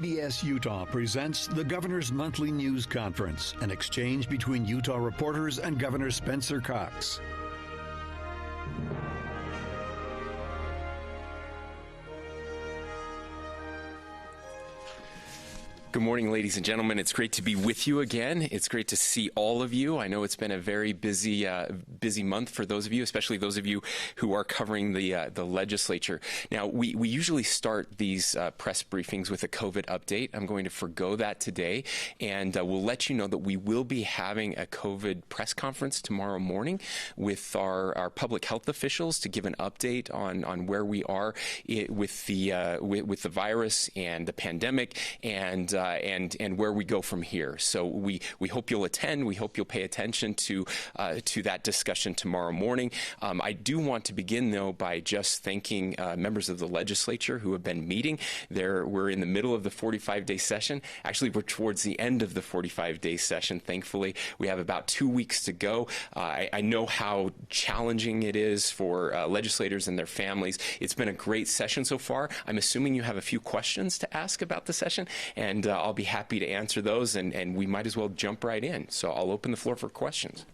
CBS Utah presents the Governor's Monthly News Conference, an exchange between Utah reporters and Governor Spencer Cox. Good morning, ladies and gentlemen. It's great to be with you again. It's great to see all of you. I know it's been a very busy month for those of you, especially those of you who are covering the legislature. Now, we usually start these press briefings with a COVID update. I'm going to forgo that today, and we'll let you know that we will be having a COVID press conference tomorrow morning with our public health officials to give an update on where we are with the virus and the pandemic and where we go from here. So we hope you'll attend. We hope you'll pay attention to that discussion tomorrow morning. I do want to begin, though, by just thanking members of the legislature who have been meeting. We're in the middle of the 45-day session. Actually, we're towards the end of the 45-day session, thankfully. We have about 2 weeks to go. I know how challenging it is for legislators and their families. It's been a great session so far. I'm assuming you have a few questions to ask about the session, and I'll be happy to answer those, and we might as well jump right in. So I'll open the floor for questions.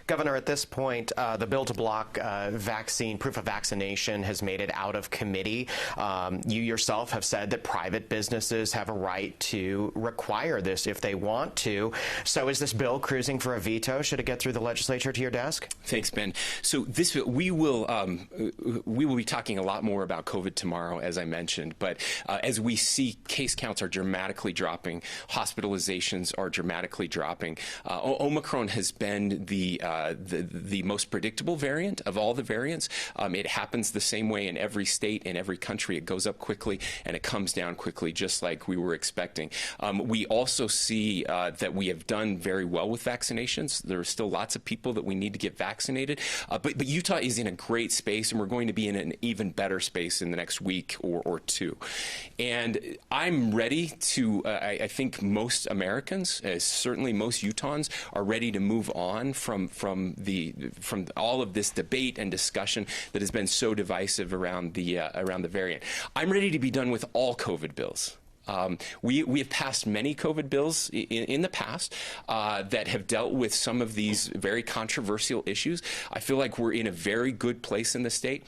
Governor, at this point, the bill to block vaccine, proof of vaccination has made it out of committee. You yourself have said that private businesses have a right to require this if they want to. So is this bill cruising for a veto? Should it get through the legislature to your desk? Thanks, Ben. So we will be talking a lot more about COVID tomorrow, as I mentioned. But as we see, case counts are dramatically dropping. Hospitalizations are dramatically dropping. Omicron has been the most predictable variant of all the variants. It happens the same way in every state, in every country. It goes up quickly and it comes down quickly, just like we were expecting. We also see that we have done very well with vaccinations. There are still lots of people that we need to get vaccinated. But Utah is in a great space, and we're going to be in an even better space in the next week or two. And I'm ready to, I think most Americans, certainly most Utahns, are ready to move on from all of this debate and discussion that has been so divisive around the variant. I'm ready to be done with all COVID bills. We have passed many COVID bills in the past that have dealt with some of these very controversial issues. I feel like we're in a very good place in the state.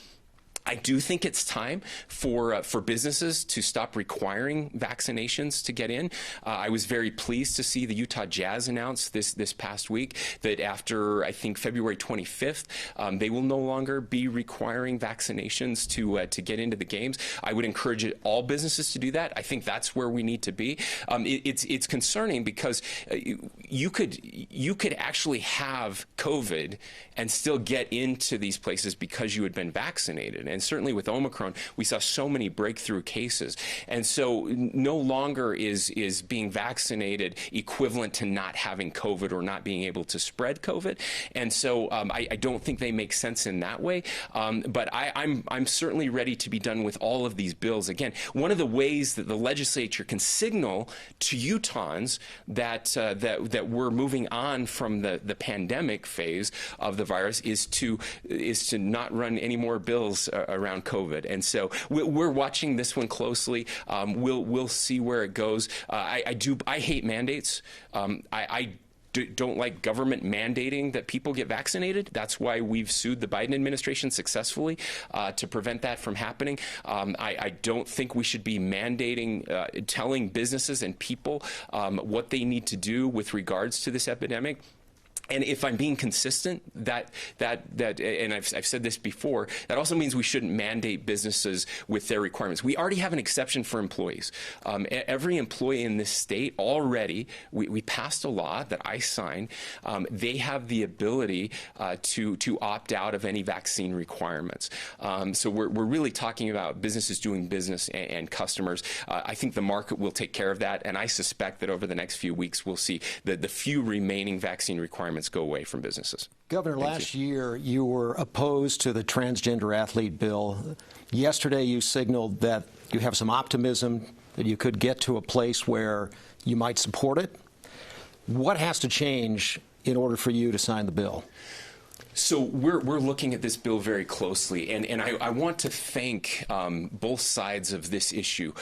I do think it's time for businesses to stop requiring vaccinations to get in. I was very pleased to see the Utah Jazz announce this past week that after, I think, February 25th, they will no longer be requiring vaccinations to get into the games. I would encourage all businesses to do that. I think that's where we need to be. It's concerning because you could actually have COVID and still get into these places because you had been vaccinated. And certainly with Omicron, we saw so many breakthrough cases. And so no longer is being vaccinated equivalent to not having COVID or not being able to spread COVID. And so I don't think they make sense in that way. But I'm certainly ready to be done with all of these bills. Again, one of the ways that the legislature can signal to Utahns that we're moving on from the pandemic phase of the virus is to not run any more bills around COVID. And so we're watching this one closely. We'll see where it goes. I hate mandates. I don't like government mandating that people get vaccinated. That's why we've sued the Biden administration successfully to prevent that from happening. I don't think we should be mandating, telling businesses and people what they need to do with regards to this epidemic. And if I'm being consistent, and I've said this before, that also means we shouldn't mandate businesses with their requirements. We already have an exception for employees. Every employee in this state already, we passed a law that I signed. They have the ability to opt out of any vaccine requirements. So we're really talking about businesses doing business and customers. I think the market will take care of that, and I suspect that over the next few weeks we'll see the few remaining vaccine requirements go away from businesses. Governor, last year you were opposed to the transgender athlete bill. Yesterday you signaled that you have some optimism that you could get to a place where you might support it. What has to change in order for you to sign the bill? So we're looking at this bill very closely, and I want to thank both sides of this issue.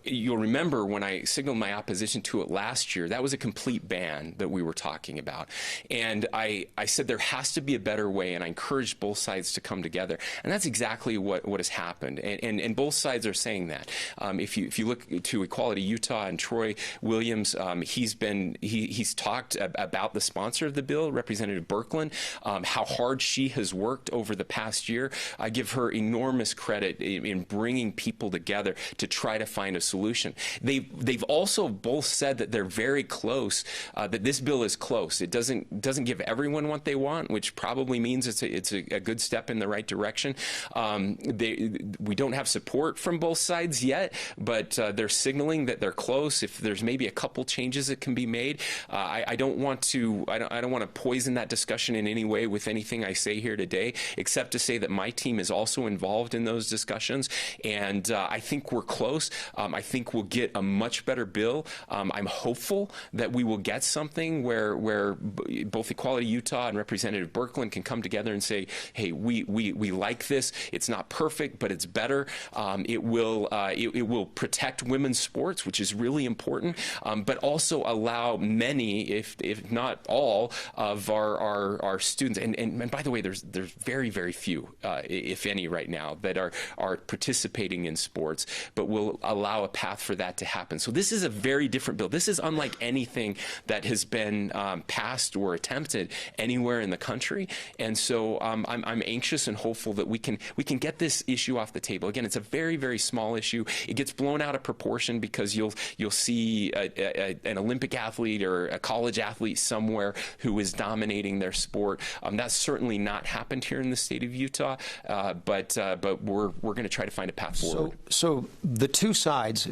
You'll remember when I signaled my opposition to it last year, that was a complete ban that we were talking about. And I said there has to be a better way, and I encouraged both sides to come together. And that's exactly what has happened. And both sides are saying that. If you look to Equality Utah and Troy Williams, he's talked about the sponsor of the bill, Representative Birkeland, how hard she has worked over the past year. I give her enormous credit in bringing people together to try to find a solution. They've also both said that they're very close, that this bill is close. It doesn't give everyone what they want, which probably means it's a good step in the right direction. We don't have support from both sides yet, but they're signaling that they're close. If there's maybe a couple changes that can be made, I don't want to poison that discussion in any way with anything I say here today, except to say that my team is also involved in those discussions, and I think we're close. I think we'll get a much better bill. I'm hopeful that we will get something where both Equality Utah and Representative Birkeland can come together and say, hey, we like this. It's not perfect, but it's better. It will protect women's sports, which is really important, but also allow many, if not all, of our students. And by the way, there's very, very few, if any, right now that are participating in sports, but will allow a path for that to happen. So this is a very different bill. This is unlike anything that has been passed or attempted anywhere in the country. And so I'm anxious and hopeful that we can get this issue off the table. Again, it's a very, very small issue. It gets blown out of proportion because you'll see an Olympic athlete or a college athlete somewhere who is dominating their sport. That's certainly not happened here in the state of Utah, but we're going to try to find a path forward. So the two sides,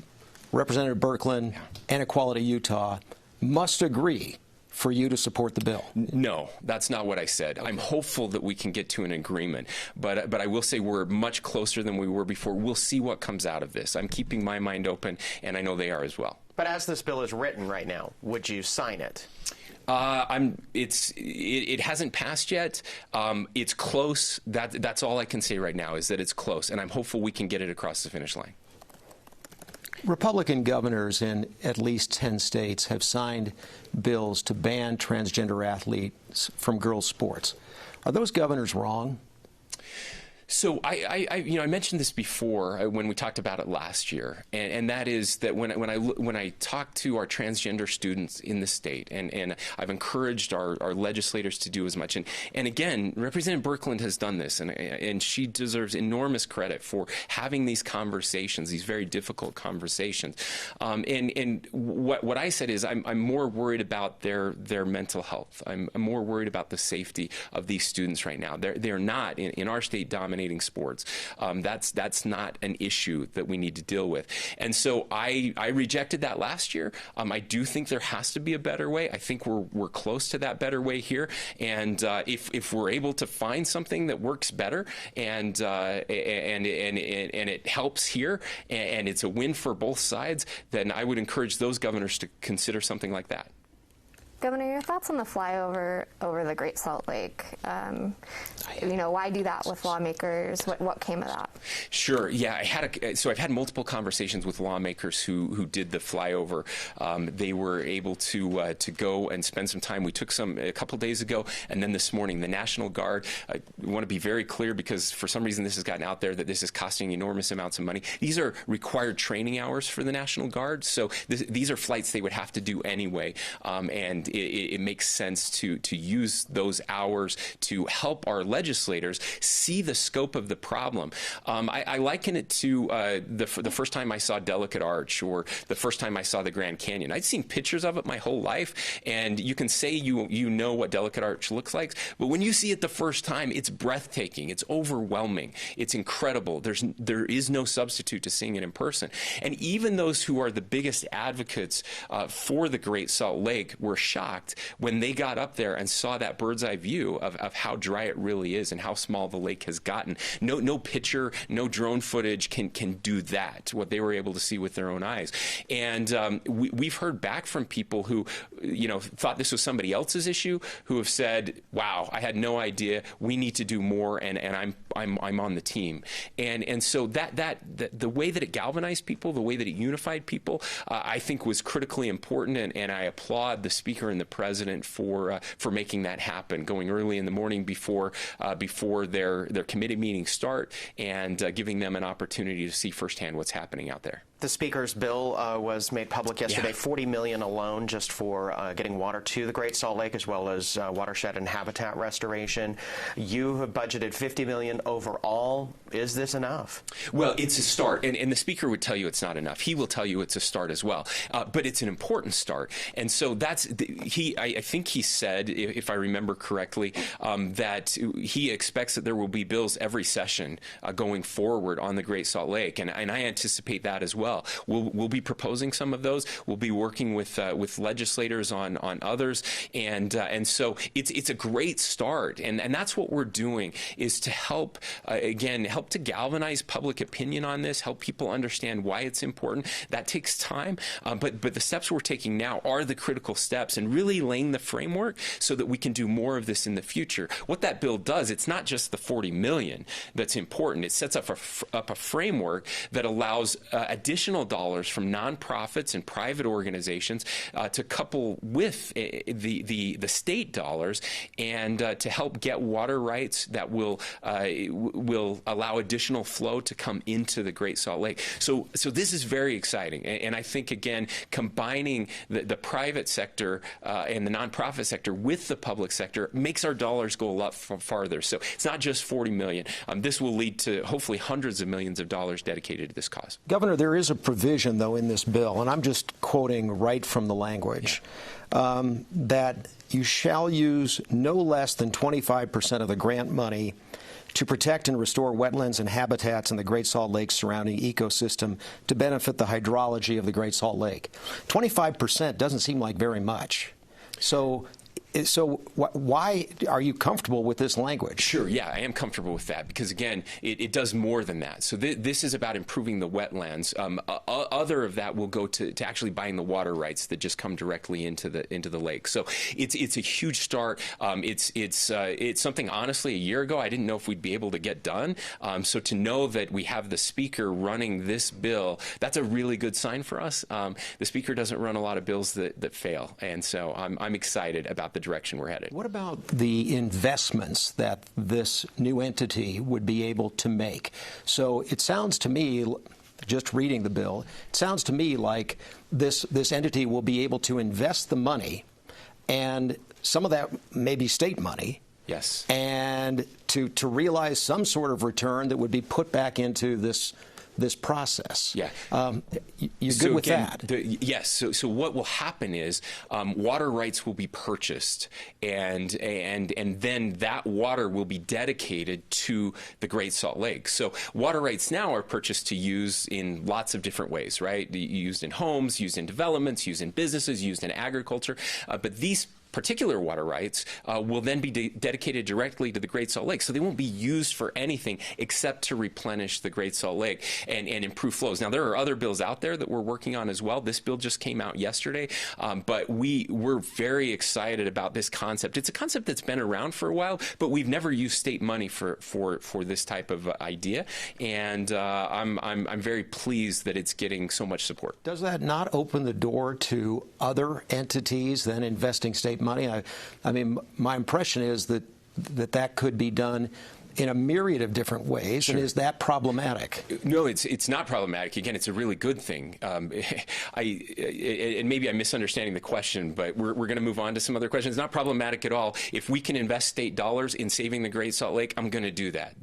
Representative Birkeland and Equality Utah, must agree for you to support the bill. No, that's not what I said. Okay. I'm hopeful that we can get to an agreement, but I will say we're much closer than we were before. We'll see what comes out of this. I'm keeping my mind open, and I know they are as well. But as this bill is written right now, would you sign it? It hasn't passed yet. It's close. That's all I can say right now is that it's close, and I'm hopeful we can get it across the finish line. Republican governors in at least 10 states have signed bills to ban transgender athletes from girls' sports. Are those governors wrong? So I mentioned this before when we talked about it last year, and that is that when I talk to our transgender students in the state, and I've encouraged our legislators to do as much, and again, Representative Birkeland has done this, and she deserves enormous credit for having these conversations, these very difficult conversations, and what I said is I'm more worried about their mental health. I'm more worried about the safety of these students right now. They're not in our state dominating sports. That's not an issue that we need to deal with. And so I rejected that last year. I do think there has to be a better way. I think we're close to that better way here. And if we're able to find something that works better and it helps here and it's a win for both sides, then I would encourage those governors to consider something like that. Governor, your thoughts on the flyover over the Great Salt Lake? Why do that with lawmakers? What came of that? Sure. Yeah, I've had multiple conversations with lawmakers who did the flyover. They were able to go and spend some time. We took some a couple days ago, and then this morning, the National Guard. I want to be very clear because for some reason this has gotten out there that this is costing enormous amounts of money. These are required training hours for the National Guard, so these are flights they would have to do anyway, and it makes sense to use those hours to help our legislators see the scope of the problem. I liken it to the first time I saw Delicate Arch or the first time I saw the Grand Canyon. I'd seen pictures of it my whole life, and you can say you know what Delicate Arch looks like, but when you see it the first time, it's breathtaking, it's overwhelming, it's incredible. There is no substitute to seeing it in person. And even those who are the biggest advocates for the Great Salt Lake were shocked shocked when they got up there and saw that bird's eye view of how dry it really is and how small the lake has gotten. No picture, no drone footage can do that, what they were able to see with their own eyes. And we've heard back from people who, thought this was somebody else's issue, who have said, wow, I had no idea, we need to do more, and I'm on the team. And so the way that it galvanized people, the way that it unified people, I think was critically important, and I applaud the Speaker and the President for making that happen, going early in the morning before their committee meetings start, and giving them an opportunity to see firsthand what's happening out there. The Speaker's bill was made public yesterday. Yeah. $40 million alone just for getting water to the Great Salt Lake, as well as watershed and habitat restoration. You have budgeted $50 million overall. Is this enough? Well, it's a start, and the Speaker would tell you it's not enough. He will tell you it's a start as well, but it's an important start. And so I think he said, if I remember correctly, that he expects that there will be bills every session going forward on the Great Salt Lake, and I anticipate that as well. We'll be proposing some of those. We'll be working with legislators on others, and so it's a great start, and that's what we're doing, is to help to galvanize public opinion on this, help people understand why it's important. That takes time, but the steps we're taking now are the critical steps, and really laying the framework so that we can do more of this in the future. What that bill does, it's not just the $40 million that's important. It sets up a framework that allows additional dollars from nonprofits and private organizations to couple with the state dollars, and to help get water rights that will allow additional flow to come into the Great Salt Lake. So this is very exciting, and I think, again, combining the private sector and the nonprofit sector with the public sector makes our dollars go a lot farther. So it's not just $40 million. This will lead to hopefully hundreds of millions of dollars dedicated to this cause. Governor, there is a provision, though, in this bill, and I'm just quoting right from the language, that you shall use no less than 25% of the grant money to protect and restore wetlands and habitats in the Great Salt Lake surrounding ecosystem to benefit the hydrology of the Great Salt Lake. 25% doesn't seem like very much. So why are you comfortable with this language? Sure, yeah, I am comfortable with that because, again, it does more than that. So this is about improving the wetlands. Other of that will go to actually buying the water rights that just come directly into the lake. So it's a huge start. It's something, honestly, a year ago I didn't know if we'd be able to get done. So to know that we have the Speaker running this bill, that's a really good sign for us. The Speaker doesn't run a lot of bills that fail, and so I'm excited about the direction we're headed. What about the investments that this new entity would be able to make? So it sounds to me, just reading the bill, it sounds to me like this entity will be able to invest the money, and some of that may be state money. Yes. And to realize some sort of return that would be put back into this process. Yeah. You're good with that? Yes. So what will happen is water rights will be purchased, and then that water will be dedicated to the Great Salt Lake. So water rights now are purchased to use in lots of different ways, right? Used in homes, used in developments, used in businesses, used in agriculture. But these particular water rights will then be dedicated directly to the Great Salt Lake. So they won't be used for anything except to replenish the Great Salt Lake and improve flows. Now, there are other bills out there that we're working on as well. This bill just came out yesterday, but we're very excited about this concept. It's a concept that's been around for a while, but we've never used state money for this type of idea, and I'm very pleased that it's getting so much support. Does that not open the door to other entities than investing state money? I mean, my impression is that could be done in a myriad of different ways. Sure. And is that problematic? No, it's not problematic. Again, it's a really good thing. And maybe I'm misunderstanding the question, but we're going to move on to some other questions. It's not problematic at all. If we can invest state dollars in saving the Great Salt Lake, I'm going to do that.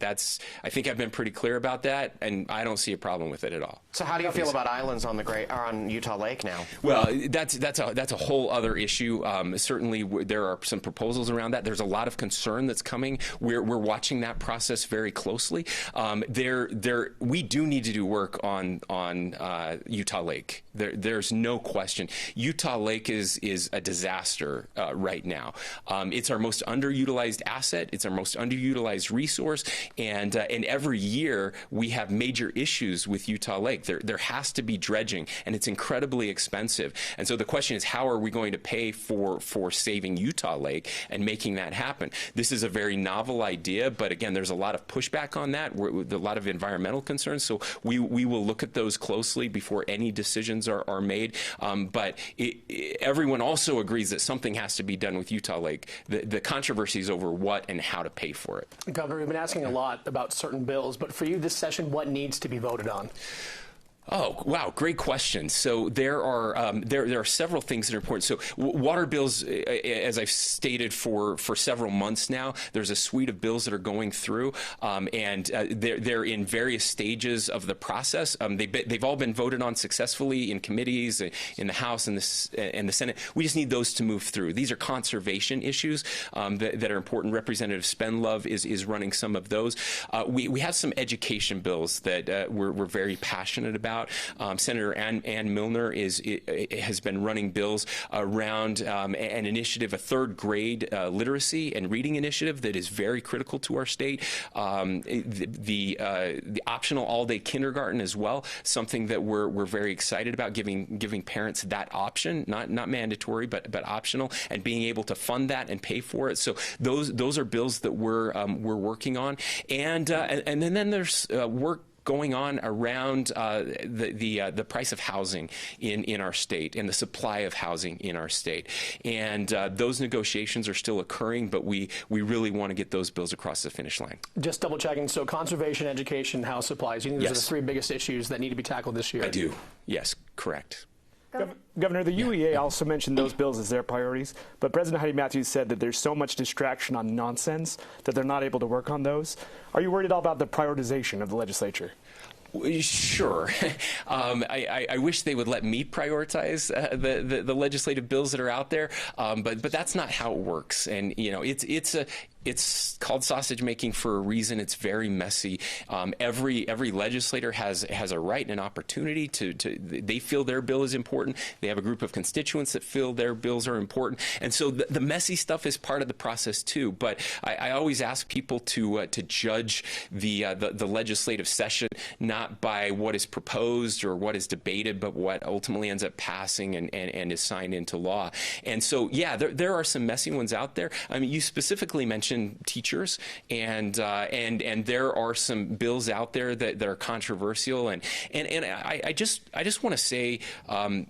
I think I've been pretty clear about that, and I don't see a problem with it at all. So how do you feel about islands on on Utah Lake now? Well, that's a whole other issue. Certainly, there are some proposals around that. There's a lot of concern that's coming. We're watching that process very closely. We do need to do work on Utah Lake. There's no question. Utah Lake is a disaster right now. It's our most underutilized asset. It's our most underutilized resource, and every year we have major issues with Utah Lake. There has to be dredging, and it's incredibly expensive. And so the question is, how are we going to pay for saving Utah Lake and making that happen? This is a very novel idea, but again, there's a lot of pushback on that. A lot of environmental concerns. So we will look at those closely before any decisions are made. But everyone also agrees that something has to be done with Utah Lake. The controversy is over what and how to pay for it. Governor, we've been asking a lot about certain bills, but for you this session, what needs to be voted on? Oh, wow, great question. So there are several things that are important. So water bills, as I've stated for several months now, there's a suite of bills that are going through, and they're in various stages of the process. They've all been voted on successfully in committees, in the House and the Senate. We just need those to move through. These are conservation issues that are important. Representative Spendlove is running some of those. We have some education bills that we're very passionate about. Senator Ann Milner has been running bills around an initiative, a third grade literacy and reading initiative that is very critical to our state. The optional all-day kindergarten as well, something that we're very excited about, giving parents that option, not mandatory, but optional, and being able to fund that and pay for it. So those are bills that we're working on, and then there's work going on around the price of housing in our state and the supply of housing in our state. And those negotiations are still occurring, but we really want to get those bills across the finish line. Just double checking. So conservation, education, house supplies, you think those are the three biggest issues that need to be tackled this year? I do. Yes, correct. Governor, the UEA also mentioned those bills as their priorities, but President Heidi Matthews said that there's so much distraction on nonsense that they're not able to work on those. Are you worried at all about the prioritization of the legislature? Sure. I wish they would let me prioritize the legislative bills that are out there, but that's not how it works. And it's called sausage making for a reason. It's very messy. Every legislator has a right and an opportunity they feel their bill is important. They have a group of constituents that feel their bills are important. And so the messy stuff is part of the process too. But I always ask people to judge the legislative session not by what is proposed or what is debated, but what ultimately ends up passing and is signed into law. And so, yeah, there are some messy ones out there. I mean, you specifically mentioned teachers, and there are some bills out there that are controversial, and I just want to say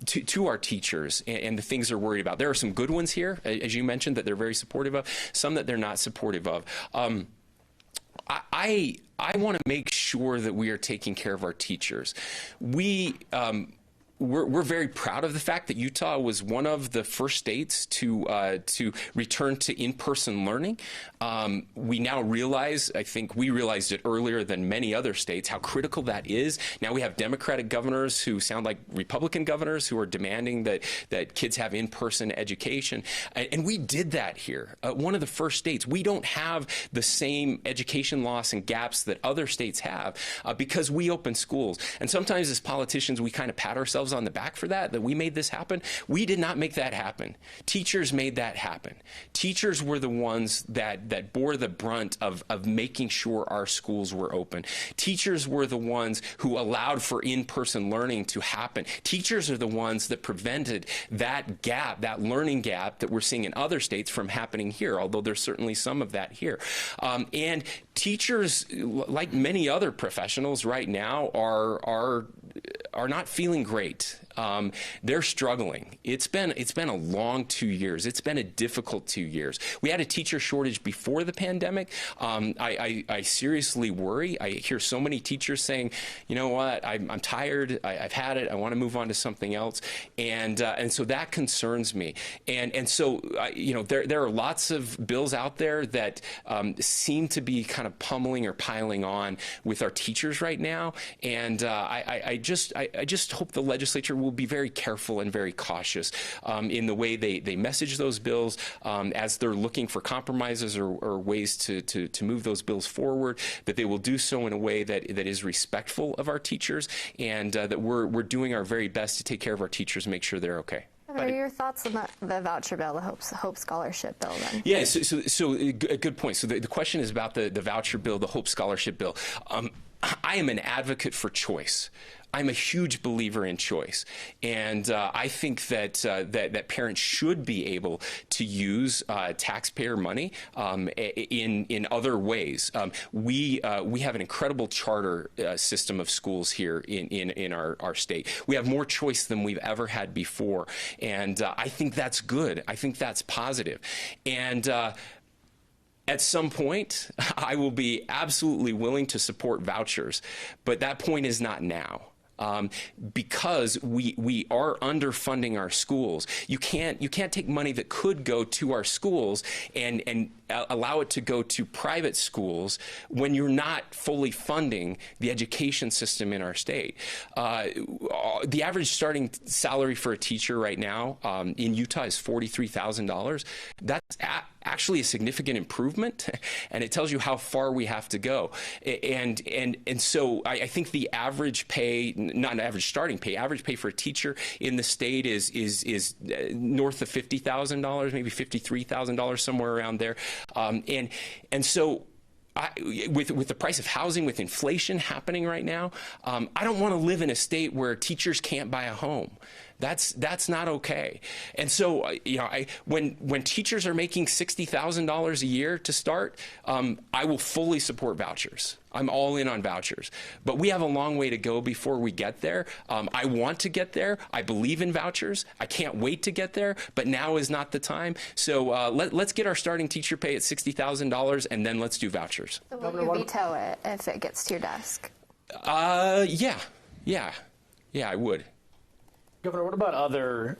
to our teachers and the things they're worried about. There are some good ones here, as you mentioned, that they're very supportive of. Some that they're not supportive of. I want to make sure that we are taking care of our teachers. We're very proud of the fact that Utah was one of the first states to return to in-person learning. We now realize, I think we realized it earlier than many other states, how critical that is. Now we have Democratic governors who sound like Republican governors who are demanding that kids have in-person education. And we did that here. One of the first states. We don't have the same education loss and gaps that other states have because we open schools. And sometimes as politicians, we kind of pat ourselves on the back for that we made this happen. We did not make that happen. Teachers made that happen. Teachers were the ones that bore the brunt of making sure our schools were open. Teachers were the ones who allowed for in-person learning to happen. Teachers are the ones that prevented that gap, that learning gap that we're seeing in other states from happening here, although there's certainly some of that here. And teachers, like many other professionals right now, are not feeling great. They're struggling. It's been a long 2 years. It's been a difficult 2 years. We had a teacher shortage before the pandemic. I seriously worry. I hear so many teachers saying, you know what, I'm tired. I've had it. I want to move on to something else. And so that concerns me. And so there are lots of bills out there that seem to be kind of pummeling or piling on with our teachers right now. And I just hope the legislature will be very careful and very cautious in the way they message those bills as they're looking for compromises or ways to move those bills forward, that they will do so in a way that is respectful of our teachers, and that we're doing our very best to take care of our teachers and make sure they're okay. What are your thoughts on the voucher bill, the Hope Scholarship bill, then? Yeah, so a good point. So the question is about the voucher bill, the Hope Scholarship bill. I am an advocate for choice. I'm a huge believer in choice, and I think that that parents should be able to use taxpayer money in other ways. We have an incredible charter system of schools here in our state. We have more choice than we've ever had before, and I think that's good. I think that's positive, and at some point, I will be absolutely willing to support vouchers, but that point is not now. Because we are underfunding our schools. You can't take money that could go to our schools and allow it to go to private schools when you're not fully funding the education system in our state. The average starting salary for a teacher right now in Utah is $43,000. That's actually a significant improvement, and it tells you how far we have to go. And so I think the average pay, not an average starting pay, average pay for a teacher in the state is north of $50,000, maybe $53,000, somewhere around there. And so with the price of housing, with inflation happening right now, I don't want to live in a state where teachers can't buy a home. That's not okay. And so, when teachers are making $60,000 a year to start, I will fully support vouchers. I'm all in on vouchers. But we have a long way to go before we get there. I want to get there. I believe in vouchers. I can't wait to get there, but now is not the time. So let's get our starting teacher pay at $60,000, and then let's do vouchers. So will you veto it if it gets to your desk? Yeah, I would. Governor, what about other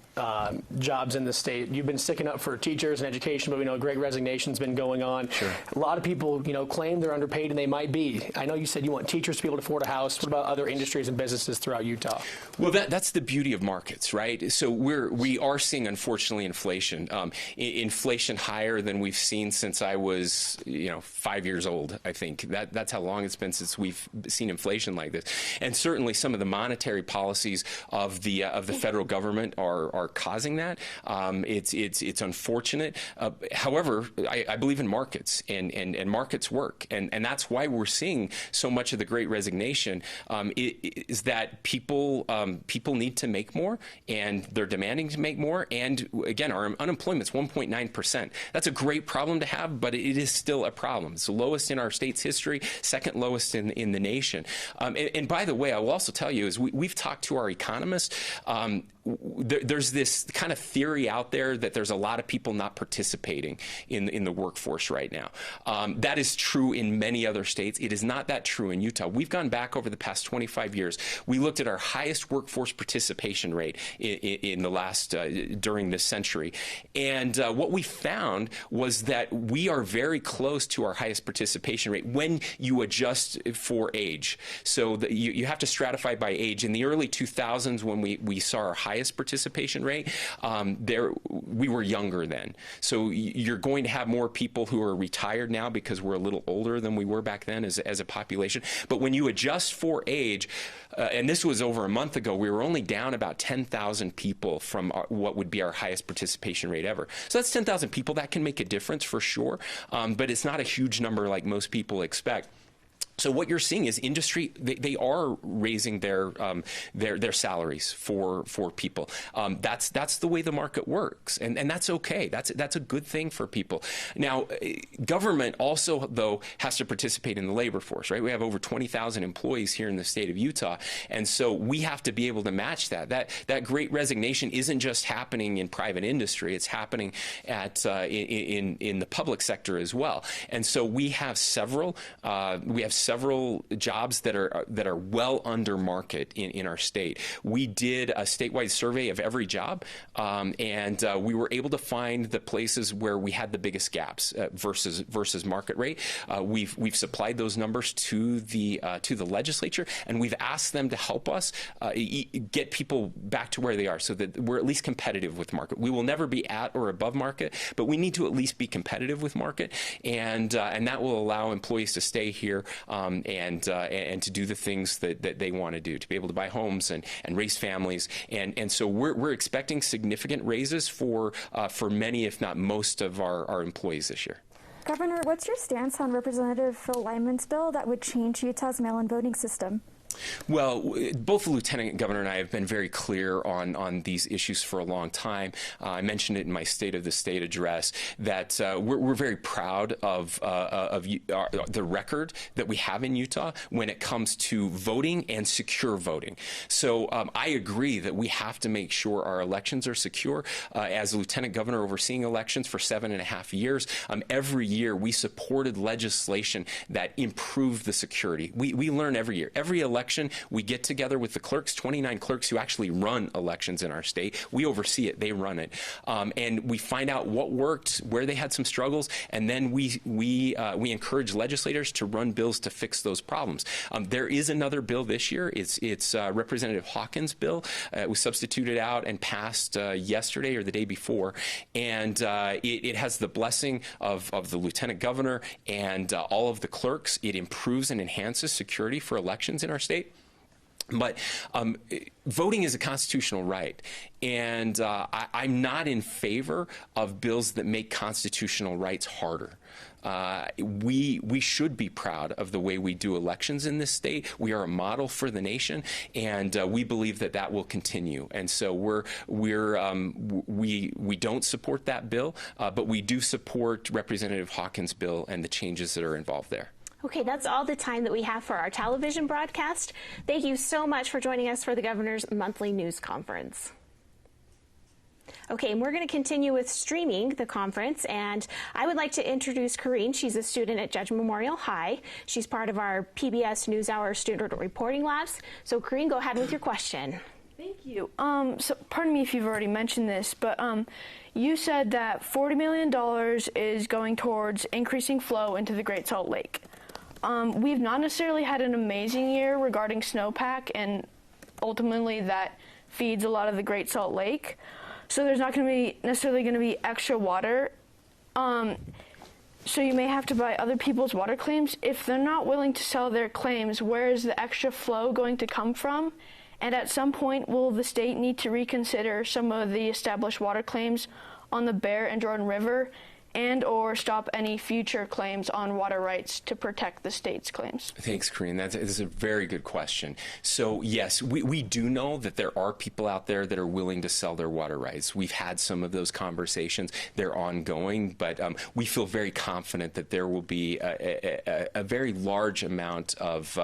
jobs in the state? You've been sticking up for teachers and education, but we know great resignation's been going on. Sure. A lot of people, claim they're underpaid, and they might be. I know you said you want teachers to be able to afford a house. What about other industries and businesses throughout Utah? Well, that's the beauty of markets, right? So we are seeing, unfortunately, inflation. Inflation higher than we've seen since I was, 5 years old. I think that's how long it's been since we've seen inflation like this. And certainly, some of the monetary policies of the federal government are causing that. It's unfortunate. However, I believe in markets, and markets work, and that's why we're seeing so much of the Great Resignation. Is that people need to make more, and they're demanding to make more. And again, our unemployment's 1.9%. That's a great problem to have, but it is still a problem. It's the lowest in our state's history, second lowest in the nation. And by the way, I will also tell you, is we've talked to our economists. There's this kind of theory out there that there's a lot of people not participating in the workforce right now. That is true in many other states. It is not that true in Utah. We've gone back over the past 25 years. We looked at our highest workforce participation rate in the last during this century, and what we found was that we are very close to our highest participation rate when you adjust for age. So you have to stratify by age. In the early 2000s, when we saw our highest participation rate, we were younger then. So you're going to have more people who are retired now because we're a little older than we were back then as a population. But when you adjust for age, and this was over a month ago, we were only down about 10,000 people from what would be our highest participation rate ever. So that's 10,000 people. That can make a difference for sure, but it's not a huge number like most people expect. So what you're seeing is industry, they are raising their salaries for people. That's the way the market works, and that's okay. That's a good thing for people. Now, government also, though, has to participate in the labor force, right? We have over 20,000 employees here in the state of Utah, and so we have to be able to match that. That Great Resignation isn't just happening in private industry; it's happening in the public sector as well. And so we have several several jobs that are well under market in our state. We did a statewide survey of every job, and we were able to find the places where we had the biggest gaps versus market rate. We've supplied those numbers to the legislature, and we've asked them to help us get people back to where they are, so that we're at least competitive with market. We will never be at or above market, but we need to at least be competitive with market, and that will allow employees to stay here and to do the things that they want to do, to be able to buy homes and raise families, and so we're expecting significant raises for many, if not most, of our employees this year. Governor, what's your stance on Representative Phil Lyman's bill that would change Utah's mail-in voting system? Well, both the Lieutenant Governor and I have been very clear on these issues for a long time. I mentioned it in my State of the State address that we're very proud of the record that we have in Utah when it comes to voting and secure voting. So I agree that we have to make sure our elections are secure. As Lieutenant Governor overseeing elections for 7.5 years, every year we supported legislation that improved the security. We learn every year. Every election, we get together with the clerks, 29 clerks who actually run elections in our state. We oversee it, they run it, and we find out what worked, where they had some struggles, and then we encourage legislators to run bills to fix those problems. There is another bill this year. It's Representative Hawkins' bill. It was substituted out and passed yesterday or the day before, and it has the blessing of the Lieutenant Governor and all of the clerks. It improves and enhances security for elections in our state. But voting is a constitutional right, and I'm not in favor of bills that make constitutional rights harder. We should be proud of the way we do elections in this state. We are a model for the nation, and we believe that will continue. And so we don't support that bill, but we do support Representative Hawkins' bill and the changes that are involved there. Okay, that's all the time that we have for our television broadcast. Thank you so much for joining us for the Governor's monthly news conference. Okay, and we're going to continue with streaming the conference, and I would like to introduce Corrine. She's a student at Judge Memorial High. She's part of our PBS NewsHour Student Reporting Labs. So, Corrine, go ahead with your question. Thank you. So, pardon me if you've already mentioned this, but you said that $40 million is going towards increasing flow into the Great Salt Lake. We've not necessarily had an amazing year regarding snowpack, and ultimately that feeds a lot of the Great Salt Lake. So there's not going to be necessarily going to be extra water. So you may have to buy other people's water claims. If they're not willing to sell their claims, where is the extra flow going to come from? And at some point, will the state need to reconsider some of the established water claims on the Bear and Jordan River, and or stop any future claims on water rights to protect the state's claims? Thanks, Corrine. That's a very good question. So, yes, we do know that there are people out there that are willing to sell their water rights. We've had some of those conversations. They're ongoing, but we feel very confident that there will be a very large amount of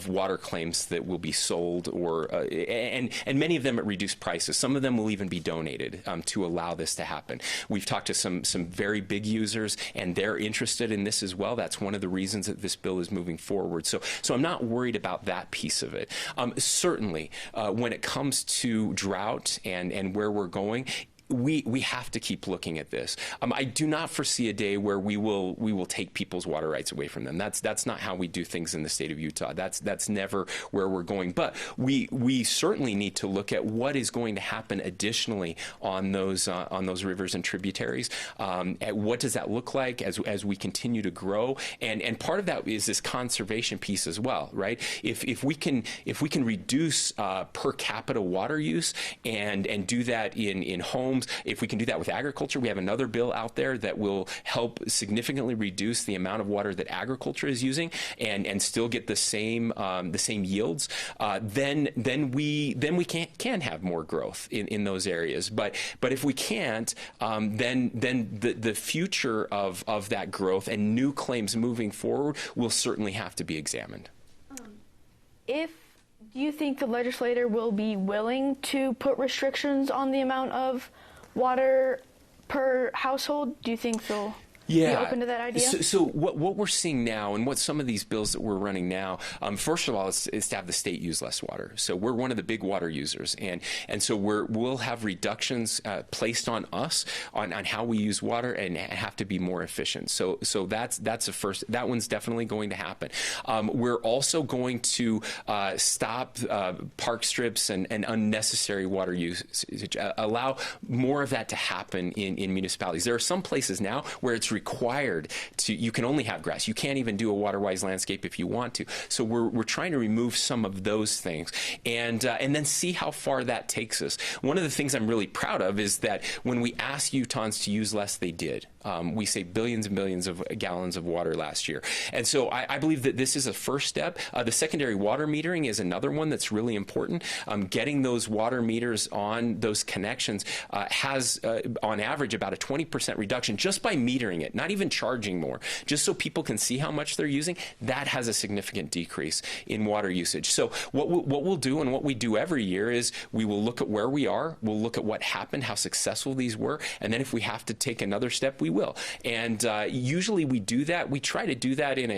water claims that will be sold, and many of them at reduced prices. Some of them will even be donated to allow this to happen. We've talked to some very big users, and they're interested in this as well. That's one of the reasons that this bill is moving forward. So I'm not worried about that piece of it. Certainly, when it comes to drought and where we're going, we have to keep looking at this. I do not foresee a day where we will take people's water rights away from them. That's not how we do things in the state of Utah. That's never where we're going. But we certainly need to look at what is going to happen additionally on those rivers and tributaries. What does that look like as we continue to grow? And part of that is this conservation piece as well, right? If we can reduce per capita water use and do that in homes. If we can do that with agriculture, we have another bill out there that will help significantly reduce the amount of water that agriculture is using and still get the same yields. Then we can have more growth in those areas. But if we can't, then the future of that growth and new claims moving forward will certainly have to be examined. Do you think the legislator will be willing to put restrictions on the amount of water per household? Do you think they'll? Yeah. be open to that idea? So what we're seeing now, and what some of these bills that we're running now, first of all, is to have the state use less water. So we're one of the big water users, and so we'll have reductions placed on us on how we use water and have to be more efficient. So that's the first. That one's definitely going to happen. We're also going to stop park strips and unnecessary water usage. Allow more of that to happen in municipalities. There are some places now where it's required you can only have grass. You can't even do a water-wise landscape if you want to. So we're trying to remove some of those things and then see how far that takes us. One of the things I'm really proud of is that when we asked Utahns to use less, they did. We saved billions and billions of gallons of water last year. And so I believe that this is a first step. The secondary water metering is another one that's really important. Getting those water meters on those connections has, on average, about a 20% reduction just by metering it, not even charging more, just so people can see how much they're using. That has a significant decrease in water usage. So what we'll do, and what we do every year, is we will look at where we are, we'll look at what happened, how successful these were, and then if we have to take another step, we will. And usually we do that. We try to do that in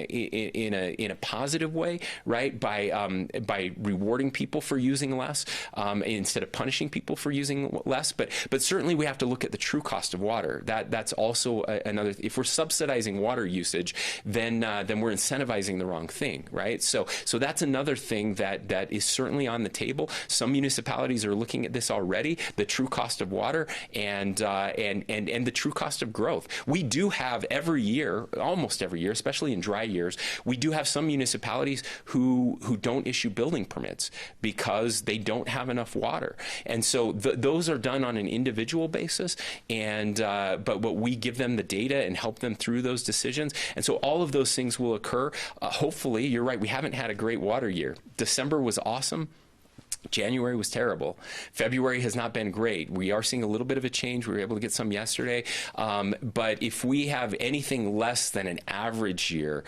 a positive way, right? By rewarding people for using less instead of punishing people for using less. But certainly we have to look at the true cost of water. That's also another. If we're subsidizing water usage, then we're incentivizing the wrong thing, right? So that's another thing that is certainly on the table. Some municipalities are looking at this already: the true cost of water and the true cost of growth. We do have every year, almost every year, especially in dry years, we do have some municipalities who don't issue building permits because they don't have enough water. And so those are done on an individual basis, and but we give them the data and help them through those decisions. And so all of those things will occur. Hopefully, you're right, we haven't had a great water year. December was awesome. January was terrible. February has not been great. We are seeing a little bit of a change. We were able to get some yesterday. But if we have anything less than an average year,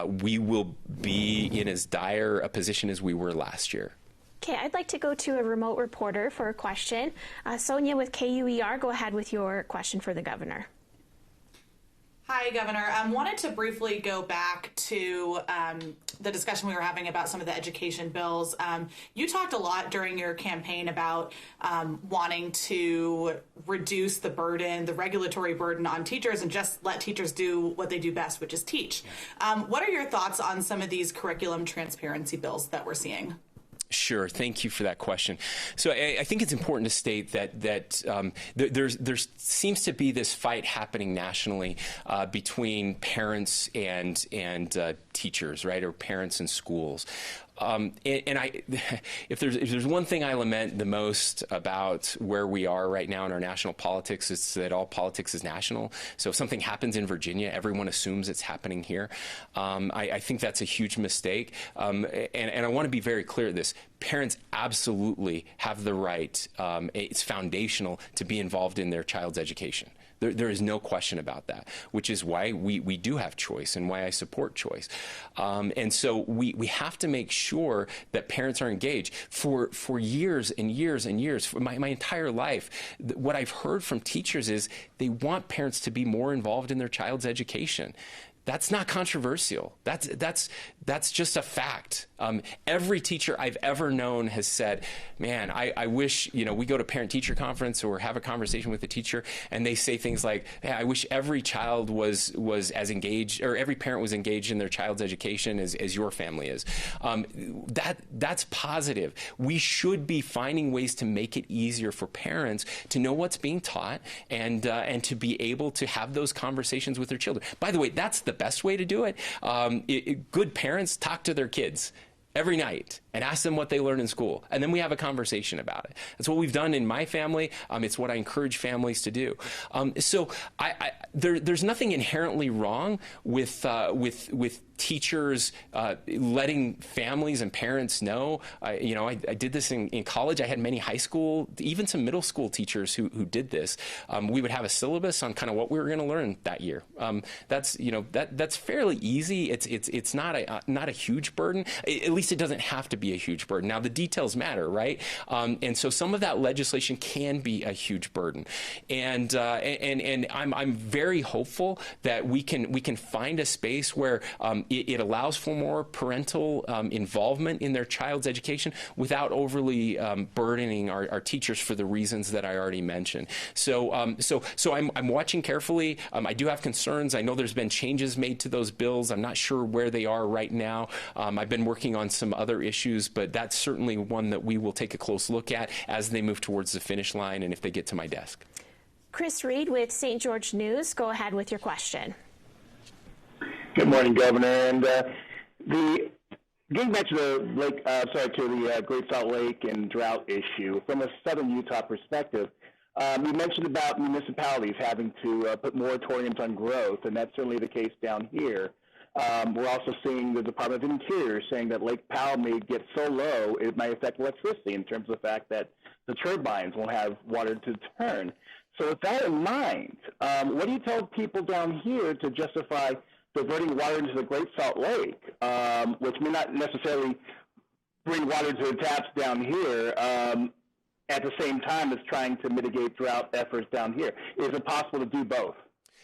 we will be in as dire a position as we were last year. Okay, I'd like to go to a remote reporter for a question. Sonia with KUER, go ahead with your question for the governor. Hi, Governor. Wanted to briefly go back to the discussion we were having about some of the education bills. You talked a lot during your campaign about wanting to reduce the burden, the regulatory burden on teachers, and just let teachers do what they do best, which is teach. What are your thoughts on some of these curriculum transparency bills that we're seeing? Sure. Thank you for that question. So I think it's important to state that there seems to be this fight happening nationally between parents and teachers, right, or parents and schools. If there's one thing I lament the most about where we are right now in our national politics, it's that all politics is national. So if something happens in Virginia, everyone assumes it's happening here. I think that's a huge mistake. And I want to be very clear at this. Parents absolutely have the right, it's foundational, to be involved in their child's education. There is no question about that, which is why we do have choice and why I support choice. And so we have to make sure that parents are engaged. For years and years and years, for my entire life, what I've heard from teachers is they want parents to be more involved in their child's education. That's not controversial. That's just a fact. Every teacher I've ever known has said, man, I wish, we go to parent-teacher conference or have a conversation with a teacher, and they say things like, hey, I wish every child was as engaged, or every parent was engaged in their child's education as your family is. That's positive. We should be finding ways to make it easier for parents to know what's being taught and to be able to have those conversations with their children. By the way, that's the best way to do it. Good parents talk to their kids every night and ask them what they learn in school, and then we have a conversation about it. That's what we've done in my family. It's what I encourage families to do. So there's nothing inherently wrong with teachers letting families and parents know. I did this in college. I had many high school, even some middle school teachers who did this. We would have a syllabus on kind of what we were going to learn that year. That's fairly easy. It's not a huge burden. At least it doesn't have to be a huge burden. Now the details matter, right? And so some of that legislation can be a huge burden. And I'm very hopeful that we can find a space where it allows for more parental involvement in their child's education without overly burdening our teachers for the reasons that I already mentioned. So I'm watching carefully. I do have concerns. I know there's been changes made to those bills. I'm not sure where they are right now. I've been working on some other issues, but that's certainly one that we will take a close look at as they move towards the finish line and if they get to my desk. Chris Reed with St. George News, go ahead with your question. Good morning, Governor. And getting back to the Great Salt Lake and drought issue, from a southern Utah perspective, you mentioned about municipalities having to put moratoriums on growth, and that's certainly the case down here. We're also seeing the Department of Interior saying that Lake Powell may get so low it might affect electricity in terms of the fact that the turbines won't have water to turn. So with that in mind, what do you tell people down here to justify diverting water into the Great Salt Lake, which may not necessarily bring water to the taps down here at the same time as trying to mitigate drought efforts down here? Is it possible to do both?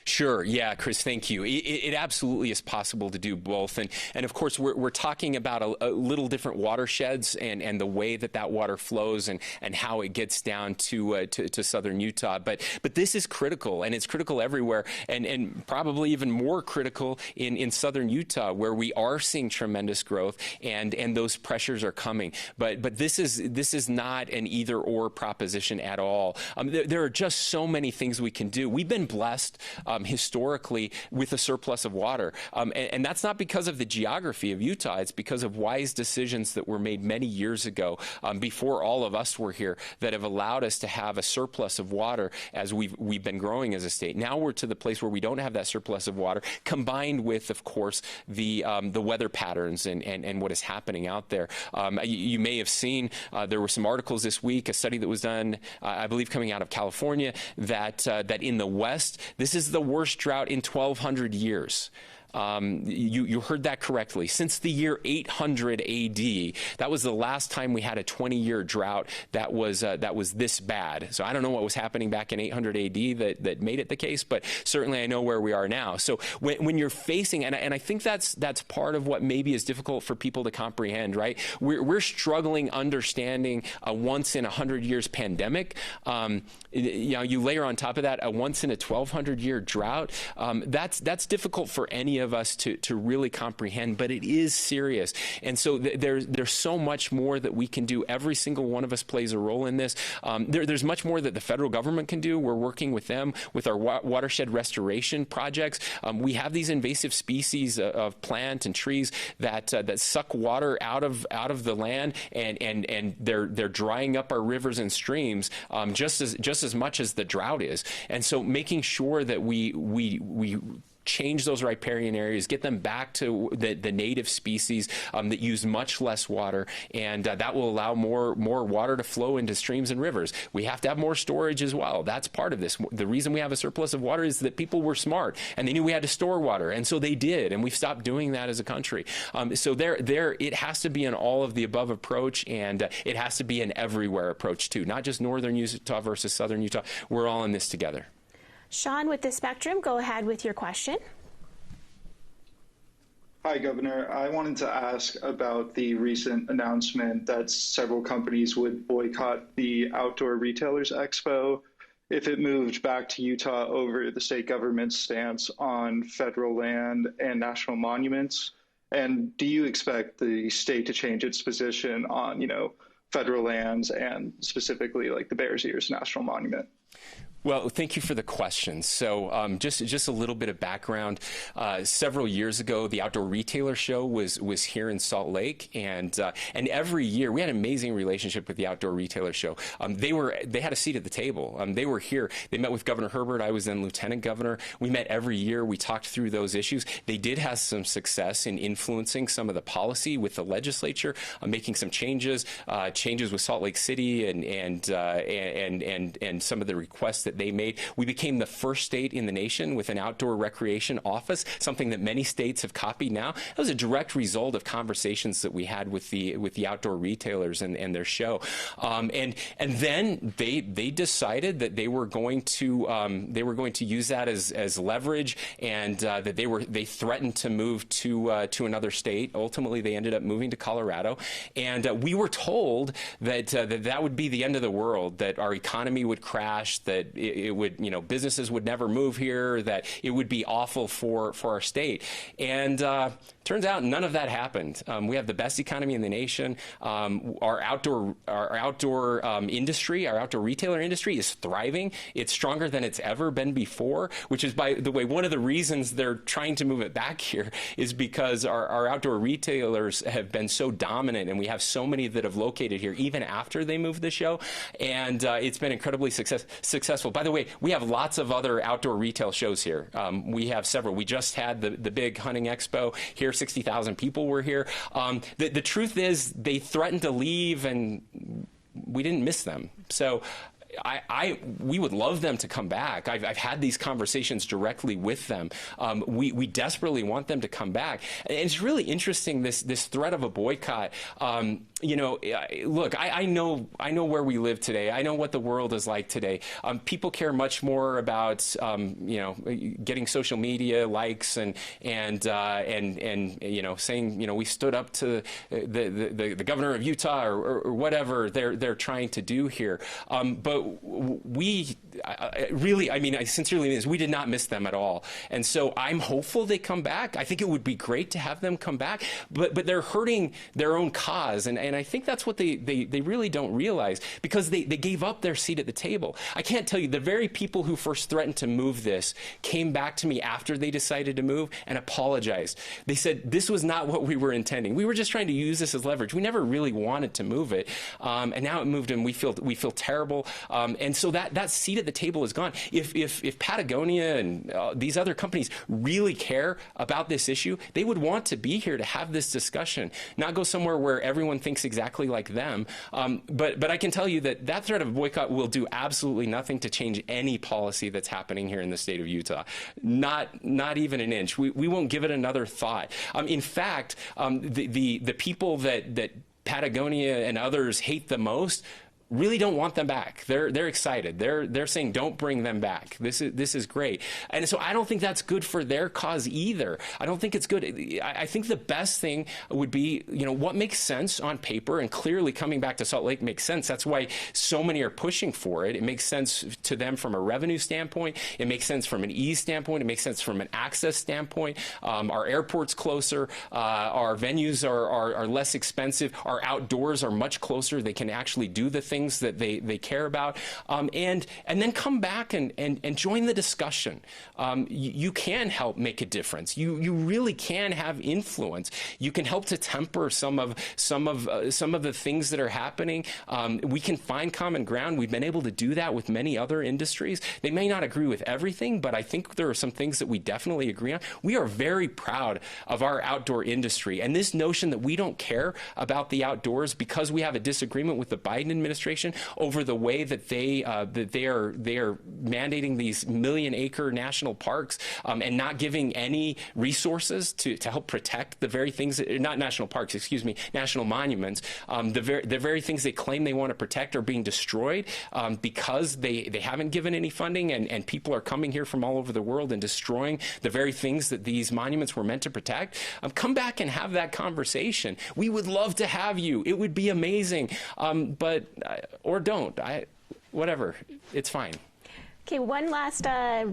Sure. Yeah, Chris, thank you. It absolutely is possible to do both. And of course, we're talking about a little different watersheds and the way that water flows and how it gets down to southern Utah. But this is critical, and it's critical everywhere, and probably even more critical in southern Utah, where we are seeing tremendous growth and those pressures are coming. But this is not an either or proposition at all. There are just so many things we can do. We've been blessed historically with a surplus of water. And that's not because of the geography of Utah. It's because of wise decisions that were made many years ago before all of us were here that have allowed us to have a surplus of water as we've been growing as a state. Now we're to the place where we don't have that surplus of water, combined with, of course, the weather patterns and what is happening out there. You may have seen there were some articles this week, a study that was done, I believe, coming out of California, that in the West, this is the worst drought in 1,200 years. You heard that correctly. Since the year 800 AD, that was the last time we had a 20-year drought that was this bad. So I don't know what was happening back in 800 AD that made it the case, but certainly I know where we are now. So when you're facing, and I think that's part of what maybe is difficult for people to comprehend, right? We're struggling understanding a once in 100 years pandemic. You layer on top of that a once in a 1,200 year drought. That's difficult for any of us to really comprehend, but it is serious. And so there's so much more that we can do. Every single one of us plays a role in this. There's much more that the federal government can do. We're working with them with our watershed restoration projects. We have these invasive species of plant and trees that suck water out of the land, and they're drying up our rivers and streams just as much as the drought is. And so making sure that we change those riparian areas, get them back to the native species that use much less water, and that will allow more water to flow into streams and rivers. We have to have more storage as well. That's part of this. The reason we have a surplus of water is that people were smart and they knew we had to store water, and so they did, and we've stopped doing that as a country. So it has to be an all of the above approach, and it has to be an everywhere approach too, not just northern Utah versus southern Utah. We're all in this together. Sean with the Spectrum, go ahead with your question. Hi, Governor. I wanted to ask about the recent announcement that several companies would boycott the Outdoor Retailers Expo if it moved back to Utah over the state government's stance on federal land and national monuments. And do you expect the state to change its position on, federal lands and specifically like the Bears Ears National Monument? Well, thank you for the question. So just a little bit of background. Several years ago, the Outdoor Retailer Show was here in Salt Lake, and every year we had an amazing relationship with the Outdoor Retailer Show. They had a seat at the table. They were here. They met with Governor Herbert. I was then Lieutenant Governor. We met every year. We talked through those issues. They did have some success in influencing some of the policy with the legislature, making some changes with Salt Lake City and some of the requests that they made. We became the first state in the nation with an outdoor recreation office, something that many states have copied now. That was a direct result of conversations that we had with the outdoor retailers and their show. And then they decided that they were going to use that as leverage, and that they threatened to move to another state. Ultimately, they ended up moving to Colorado, and we were told that would be the end of the world, that our economy would crash, that it would, businesses would never move here, that it would be awful for our state. And turns out none of that happened. We have the best economy in the nation. Our outdoor industry, our outdoor retailer industry is thriving. It's stronger than it's ever been before, which is, by the way, one of the reasons they're trying to move it back here is because our outdoor retailers have been so dominant, and we have so many that have located here even after they moved the show, and it's been incredibly successful. By the way, we have lots of other outdoor retail shows here. We have several. We just had the big hunting expo here. 60,000 people were here. The truth is, they threatened to leave, and we didn't miss them. So we would love them to come back. I've had these conversations directly with them. We desperately want them to come back. And it's really interesting, this threat of a boycott. Look, I know where we live today. I know what the world is like today. People care much more about getting social media likes and saying we stood up to the governor of Utah or whatever they're trying to do here. But we really, I sincerely mean this, we did not miss them at all. And so I'm hopeful they come back. I think it would be great to have them come back, but they're hurting their own cause. And I think that's what they really don't realize, because they gave up their seat at the table. I can't tell you, the very people who first threatened to move this came back to me after they decided to move and apologized. They said, this was not what we were intending. We were just trying to use this as leverage. We never really wanted to move it. And now it moved, and we feel terrible. And so that seat at the table is gone. If Patagonia and these other companies really care about this issue, they would want to be here to have this discussion, not go somewhere where everyone thinks exactly like them. But I can tell you that threat of boycott will do absolutely nothing to change any policy that's happening here in the state of Utah. Not even an inch. We won't give it another thought. In fact, the people that Patagonia and others hate the most really don't want them back. They're excited. They're saying, don't bring them back. This is great. And so I don't think that's good for their cause either. I don't think it's good. I think the best thing would be, what makes sense on paper, and clearly coming back to Salt Lake makes sense. That's why so many are pushing for it. It makes sense to them from a revenue standpoint. It makes sense from an ease standpoint. It makes sense from an access standpoint. Our airport's closer. Our venues are less expensive. Our outdoors are much closer. They can actually do the things that they care about, and then come back and join the discussion. You can help make a difference. You really can have influence. You can help to temper some of the things that are happening. We can find common ground. We've been able to do that with many other industries. They may not agree with everything, but I think there are some things that we definitely agree on. We are very proud of our outdoor industry, and this notion that we don't care about the outdoors because we have a disagreement with the Biden administration over the way that they are mandating these 1 million-acre national parks and not giving any resources to help protect the very things not national parks, national monuments. The very things they claim they want to protect are being destroyed because they haven't given any funding, and people are coming here from all over the world and destroying the very things that these monuments were meant to protect. Come back and have that conversation. We would love to have you. It would be amazing. Or don't. Whatever. It's fine. Okay, one last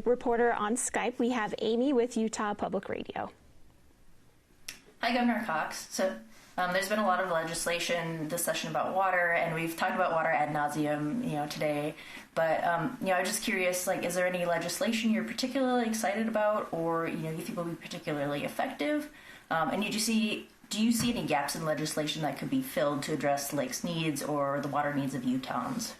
reporter on Skype. We have Amy with Utah Public Radio. Hi, Governor Cox. So There's been a lot of legislation this session about water, and we've talked about water ad nauseum, today. But I'm just curious, is there any legislation you're particularly excited about, or you think will be particularly effective? And do you see any gaps in legislation that could be filled to address the lake's needs or the water needs of Utahns?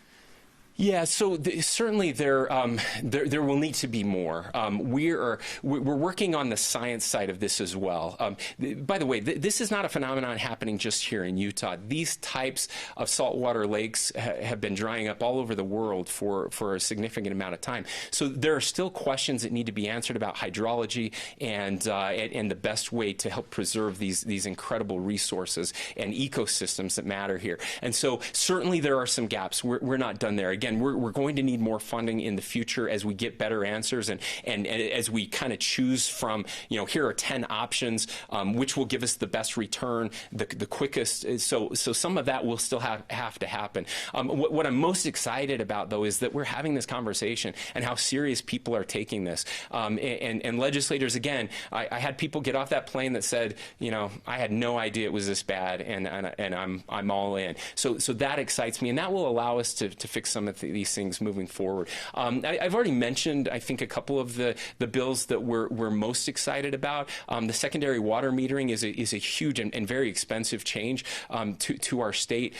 Yeah, so certainly there will need to be more. We're working on the science side of this as well. By the way, this is not a phenomenon happening just here in Utah. These types of saltwater lakes have been drying up all over the world for a significant amount of time. So there are still questions that need to be answered about hydrology and the best way to help preserve these incredible resources and ecosystems that matter here. And so certainly there are some gaps. We're not done there. Again, we're going to need more funding in the future as we get better answers and as we kind of choose from, here are 10 options, which will give us the best return, the quickest. So some of that will still have to happen. What I'm most excited about, though, is that we're having this conversation and how serious people are taking this. And legislators, again, I had people get off that plane that said, I had no idea it was this bad, and I'm all in. So that excites me, and that will allow us to fix some of these things moving forward. I've already mentioned, I think, a couple of the bills that we're most excited about. The secondary water metering is a huge and very expensive change to our state,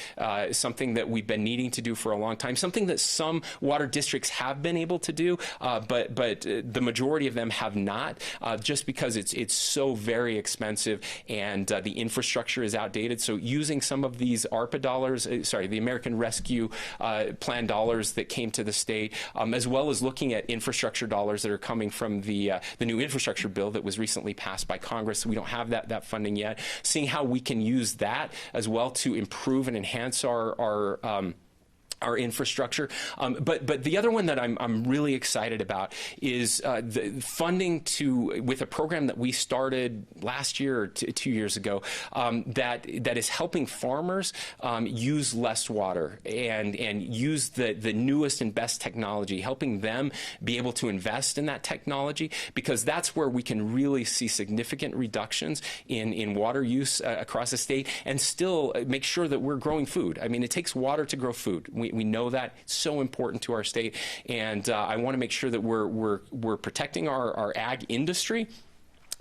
something that we've been needing to do for a long time, something that some water districts have been able to do, but the majority of them have not, just because it's so very expensive and the infrastructure is outdated. So using some of these ARPA dollars, the American Rescue Plan dollars that came to the state, as well as looking at infrastructure dollars that are coming from the new infrastructure bill that was recently passed by Congress. We don't have that funding yet. Seeing how we can use that as well to improve and enhance our infrastructure. But the other one that I'm really excited about is the funding with a program that we started last year or 2 years ago that is helping farmers use less water and use the newest and best technology, helping them be able to invest in that technology, because that's where we can really see significant reductions in water use across the state and still make sure that we're growing food. I mean, it takes water to grow food. We know that. It's so important to our state, and I want to make sure that we're protecting our ag industry,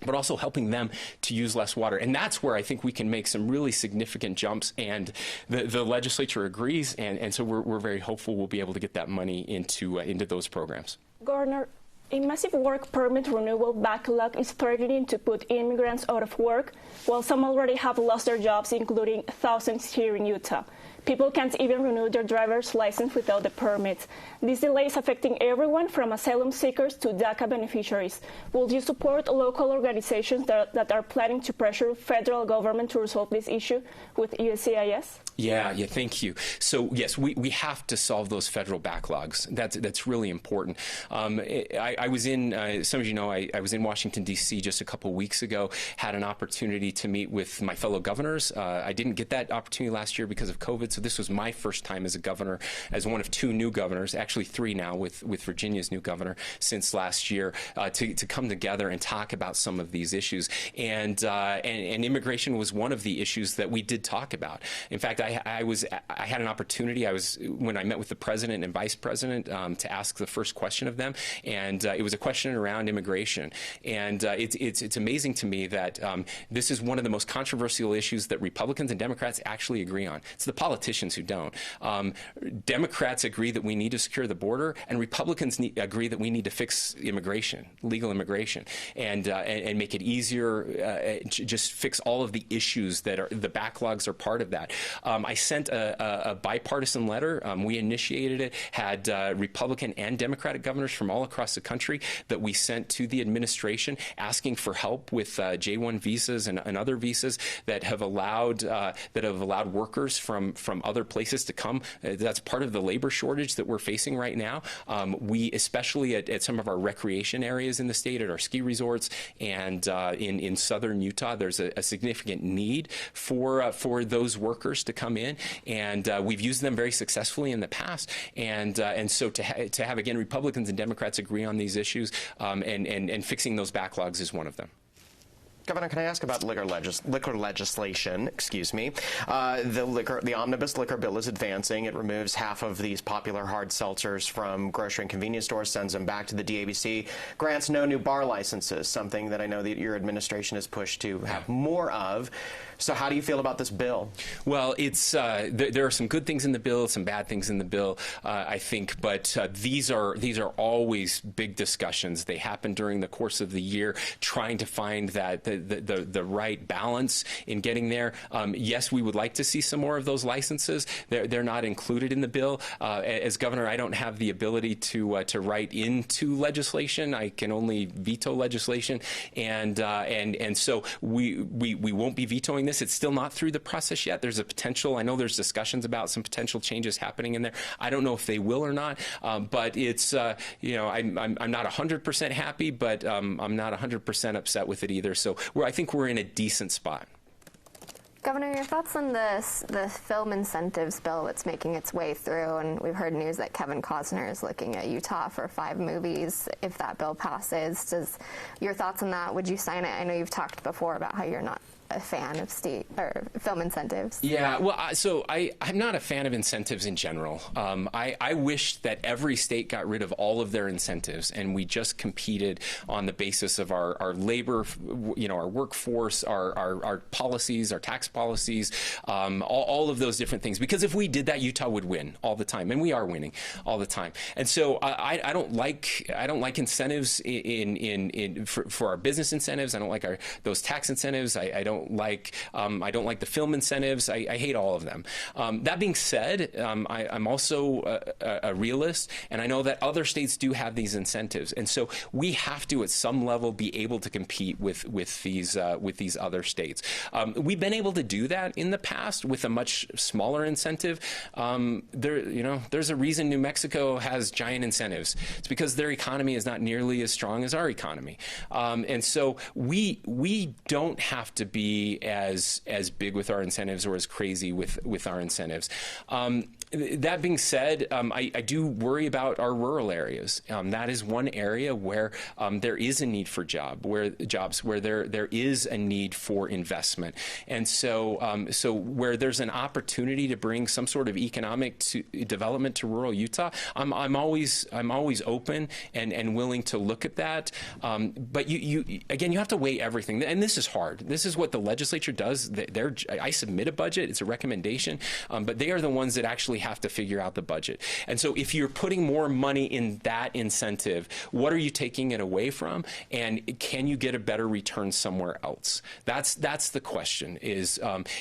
but also helping them to use less water. And that's where I think we can make some really significant jumps, and the legislature agrees, and so we're very hopeful we'll be able to get that money into those programs. Governor, a massive work permit renewal backlog is threatening to put immigrants out of work, while some already have lost their jobs, including thousands here in Utah. People can't even renew their driver's license without the permits. This delay is affecting everyone from asylum seekers to DACA beneficiaries. Will you support local organizations that are planning to pressure federal government to resolve this issue with USCIS? Yeah, thank you. So yes, we have to solve those federal backlogs. That's really important. I was in, some of you know, I was in Washington, D.C. just a couple weeks ago, had an opportunity to meet with my fellow governors. I didn't get that opportunity last year because of COVID, so this was my first time as a governor, as one of two new governors, actually three now with Virginia's new governor since last year, to come together and talk about some of these issues. And immigration was one of the issues that we did talk about. In fact, I had an opportunity. When I met with the president and vice president to ask the first question of them, and it was a question around immigration. And it's amazing to me that this is one of the most controversial issues that Republicans and Democrats actually agree on. It's the politicians who don't. Democrats agree that we need to secure the border, and Republicans agree that we need to fix immigration, legal immigration, and make it easier. Just fix all of the issues that are the backlogs are part of that. I sent a bipartisan letter. We initiated it, had Republican and Democratic governors from all across the country that we sent to the administration asking for help with J-1 visas and other visas that have allowed workers from other places to come. That's part of the labor shortage that we're facing right now. We, especially at some of our recreation areas in the state, at our ski resorts and in southern Utah, there's a significant need for those workers to come in, and we've used them very successfully in the past. And so to have again Republicans and Democrats agree on these issues and fixing those backlogs is one of them. Governor, can I ask about liquor legislation? Excuse me. The omnibus liquor bill is advancing. It removes half of these popular hard seltzers from grocery and convenience stores, sends them back to the DABC, grants no new bar licenses, something that I know that your administration has pushed to have more of. So how do you feel about this bill? Well, it's there are some good things in the bill, some bad things in the bill, I think, but these are always big discussions. They happen during the course of the year, trying to find that the right balance in getting there. Yes, we would like to see some more of those licenses. They're not included in the bill. As governor, I don't have the ability to write into legislation. I can only veto legislation, and so we won't be vetoing this. It's still not through the process yet. There's a potential. I know there's discussions about some potential changes happening in there. I don't know if they will or not, but it's you know, I'm not 100% happy, but I'm not 100% upset with it either. So I think we're in a decent spot. Governor, your thoughts on the film incentives bill that's making its way through, and we've heard news that Kevin Costner is looking at Utah for 5 movies if that bill passes. Your thoughts on that? Would you sign it? I know you've talked before about how you're not a fan of state or film incentives. Yeah, well, I'm not a fan of incentives in general. I wish that every state got rid of all of their incentives and we just competed on the basis of our labor, you know, our workforce, our policies, our tax policies, all of those different things. Because if we did that, Utah would win all the time, and we are winning all the time. And so I don't like incentives for our business incentives. I don't like those tax incentives. I don't like the film incentives. I hate all of them. That being said, I'm also a realist, and I know that other states do have these incentives, and so we have to, at some level, be able to compete with these other states. We've been able to do that in the past with a much smaller incentive. There's a reason New Mexico has giant incentives. It's because their economy is not nearly as strong as our economy, and so we don't have to be as big with our incentives or as crazy with our incentives. That being said, I do worry about our rural areas. That is one area where there is a need for jobs, where there is a need for investment, and so where there's an opportunity to bring some sort of economic development to rural Utah, I'm always open and willing to look at that. But you have to weigh everything, and this is hard. This is what the legislature does. I submit a budget. It's a recommendation, but they are the ones that actually have to figure out the budget. And so if you're putting more money in that incentive, what are you taking it away from? And can you get a better return somewhere else? That's the question.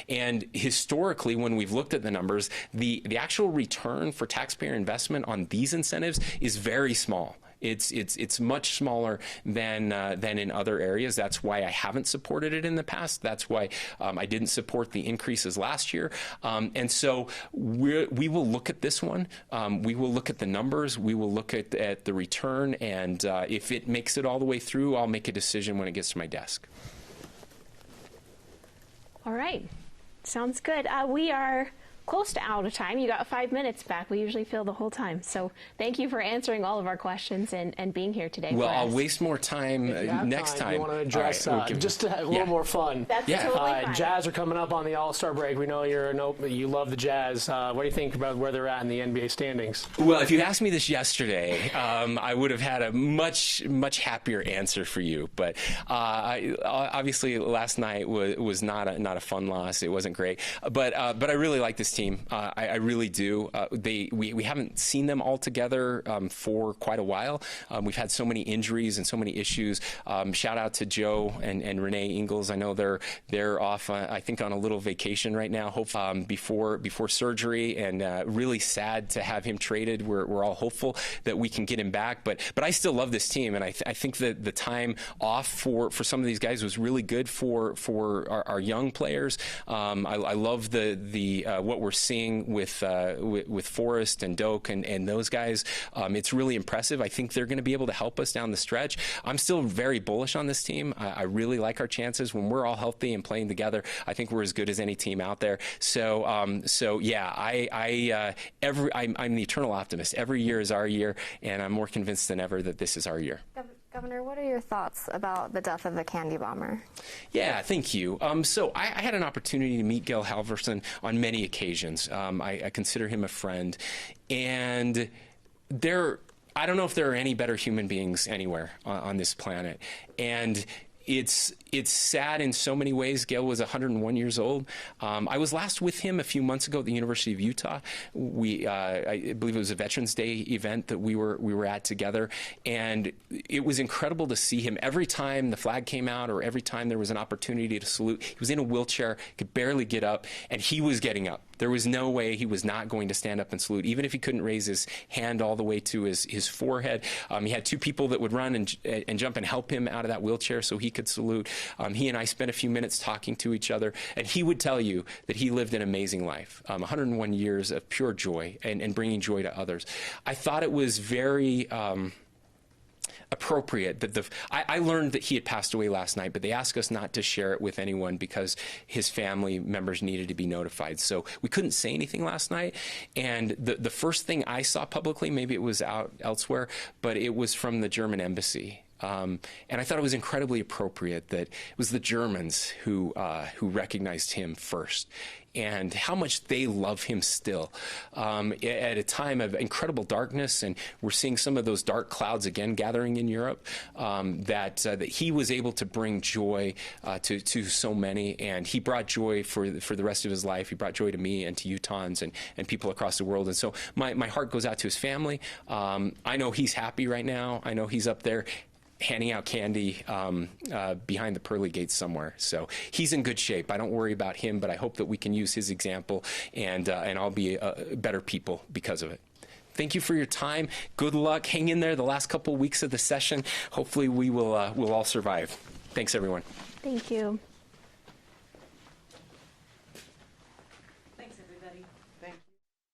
And historically, when we've looked at the numbers, the actual return for taxpayer investment on these incentives is very small. It's much smaller than in other areas. That's why I haven't supported it in the past. That's why I didn't support the increases last year. And so we will look at this one. We will look at the numbers. We will look at the return. And if it makes it all the way through, I'll make a decision when it gets to my desk. All right. Sounds good. We are close to out of time. You got 5 minutes back. We usually fill the whole time. So thank you for answering all of our questions and being here today. Well, I'll waste more time next time. You want to address just to have a little more fun. That's totally fine. Jazz are coming up on the All-Star break. We know you love the Jazz. What do you think about where they're at in the NBA standings? Well, if you asked me this yesterday, I would have had a much happier answer for you. But obviously, last night was not a fun loss. It wasn't great. But I really like this team. I really do. We haven't seen them all together for quite a while. We've had so many injuries and so many issues. Shout out to Joe and Renee Ingles. I know they're off, I think, on a little vacation right now. Before surgery, and really sad to have him traded. We're all hopeful that we can get him back. But I still love this team, and I think that the time off for some of these guys was really good for our young players. I love what we're seeing with Forrest and Doak and those guys. It's really impressive. I think they're going to be able to help us down the stretch. I'm still very bullish on this team. I really like our chances when we're all healthy and playing together. I think we're as good as any team out there. So yeah, I'm the eternal optimist. Every year is our year, and I'm more convinced than ever that this is our year. Governor, what are your thoughts about the death of the candy bomber? Yeah, thank you. So I had an opportunity to meet Gail Halvorson on many occasions. I consider him a friend. And I don't know if there are any better human beings anywhere on this planet. And it's sad in so many ways. Gail was 101 years old. I was last with him a few months ago at the University of Utah. I believe it was a Veterans Day event that we were at together, and it was incredible to see him. Every time the flag came out, or every time there was an opportunity to salute, he was in a wheelchair, could barely get up, and he was getting up. There was no way he was not going to stand up and salute, even if he couldn't raise his hand all the way to his forehead. He had two people that would run and jump and help him out of that wheelchair so he could salute. He and I spent a few minutes talking to each other, and he would tell you that he lived an amazing life, 101 years of pure joy and bringing joy to others. I thought it was very appropriate that I learned that he had passed away last night, but they asked us not to share it with anyone because his family members needed to be notified. So we couldn't say anything last night. And the first thing I saw publicly, maybe it was out elsewhere, but it was from the German embassy. And I thought it was incredibly appropriate that it was the Germans who recognized him first, and how much they love him still at a time of incredible darkness. And we're seeing some of those dark clouds again gathering in Europe, that he was able to bring joy to so many, and he brought joy for the rest of his life. He brought joy to me and to Utahns and people across the world. And so my heart goes out to his family. I know he's happy right now. I know he's up there handing out candy behind the pearly gates somewhere. So he's in good shape. I don't worry about him, but I hope that we can use his example, and I'll be better people because of it. Thank you for your time. Good luck. Hang in there the last couple weeks of the session. Hopefully we'll all survive. Thanks, everyone. Thank you. Thanks, everybody.